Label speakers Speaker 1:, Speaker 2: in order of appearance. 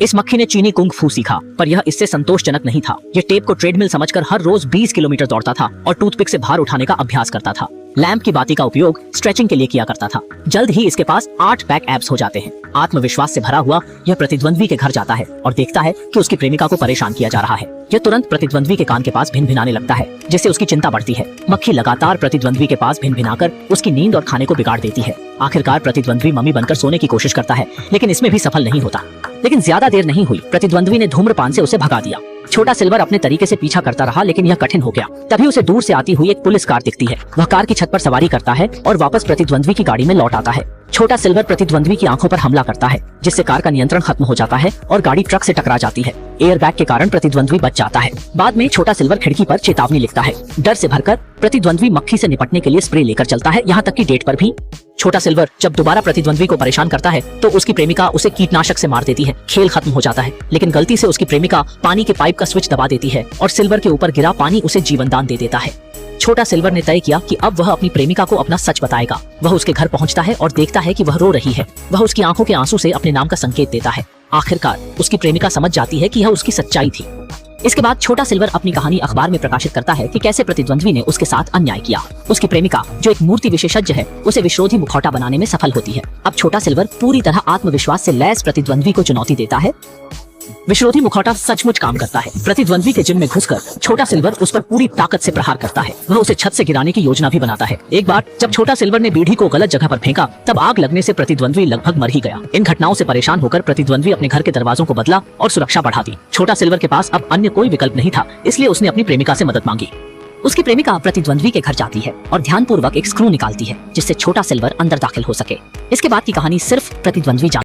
Speaker 1: इस मक्खी ने चीनी कुंग फू सीखा, पर यह इससे संतोषजनक नहीं था। यह टेप को ट्रेडमिल समझकर हर रोज 20 किलोमीटर दौड़ता था और टूथपिक से भार उठाने का अभ्यास करता था। लैंप की बाती का उपयोग स्ट्रेचिंग के लिए किया करता था। जल्द ही इसके पास 8 पैक एब्स हो जाते हैं। आत्मविश्वास से भरा हुआ यह प्रतिद्वंद्वी के घर जाता है और देखता है कि उसकी प्रेमिका को परेशान किया जा रहा है। यह तुरंत प्रतिद्वंद्वी के कान के पास भिनभिनाने लगता है, जिससे उसकी चिंता बढ़ती है। मक्खी लगातार प्रतिद्वंद्वी के पास भिनभिनाकर उसकी नींद और खाने को बिगाड़ देती है। आखिरकार प्रतिद्वंद्वी मम्मी बनकर सोने की कोशिश करता है, लेकिन इसमें भी सफल नहीं होता। लेकिन ज्यादा देर नहीं हुई, प्रतिद्वंद्वी ने धूम्रपान से उसे भगा दिया। छोटा सिल्वर अपने तरीके से पीछा करता रहा, लेकिन यह कठिन हो गया। तभी उसे दूर से आती हुई एक पुलिस कार दिखती है। वह कार की छत पर सवारी करता है और वापस प्रतिद्वंद्वी की गाड़ी में लौट आता है। छोटा सिल्वर प्रतिद्वंद्वी की आंखों पर हमला करता है, जिससे कार का नियंत्रण खत्म हो जाता है और गाड़ी ट्रक से टकरा जाती है। एयरबैग के कारण प्रतिद्वंद्वी बच जाता है। बाद में छोटा सिल्वर खिड़की पर चेतावनी लिखता है। डर से भरकर प्रतिद्वंद्वी मक्खी से निपटने के लिए स्प्रे लेकर चलता है, यहाँ तक कि डेट पर भी। छोटा सिल्वर जब दोबारा प्रतिद्वंद्वी को परेशान करता है तो उसकी प्रेमिका उसे कीटनाशक से मार देती है। खेल खत्म हो जाता है, लेकिन गलती से उसकी प्रेमिका पानी के पाइप का स्विच दबा देती है और सिल्वर के ऊपर गिरा पानी उसे जीवन दान दे देता है। छोटा सिल्वर ने तय किया कि अब वह अपनी प्रेमिका को अपना सच बताएगा। वह उसके घर पहुंचता है और देखता है कि वह रो रही है। वह उसकी आंखों के आंसू से अपने नाम का संकेत देता है। आखिरकार उसकी प्रेमिका समझ जाती है कि यह उसकी सच्चाई थी। इसके बाद छोटा सिल्वर अपनी कहानी अखबार में प्रकाशित करता है कि कैसे प्रतिद्वंद्वी ने उसके साथ अन्याय किया। उसकी प्रेमिका, जो एक मूर्ति विशेषज्ञ है, उसे विश्रोधी मुखौटा बनाने में सफल होती है। अब छोटा सिल्वर पूरी तरह आत्मविश्वास से लैस प्रतिद्वंद्वी को चुनौती देता है। विश्रोधी मुखौटा सचमुच काम करता है। प्रतिद्वंद्वी के जिम में घुसकर छोटा सिल्वर उस पर पूरी ताकत से प्रहार करता है। वह उसे छत से गिराने की योजना भी बनाता है। एक बार जब छोटा सिल्वर ने बीड़ी को गलत जगह पर फेंका, तब आग लगने से प्रतिद्वंद्वी लगभग मर ही गया। इन घटनाओं से परेशान होकर प्रतिद्वंद्वी अपने घर के दरवाजों को बदला और सुरक्षा बढ़ा दी। छोटा सिल्वर के पास अब अन्य कोई विकल्प नहीं था, इसलिए उसने अपनी प्रेमिका से मदद मांगी। उसकी प्रेमिका प्रतिद्वंद्वी के घर जाती है और ध्यानपूर्वक एक स्क्रू निकालती है, जिससे छोटा सिल्वर अंदर दाखिल हो सके। इसके बाद की कहानी सिर्फ प्रतिद्वंद्वी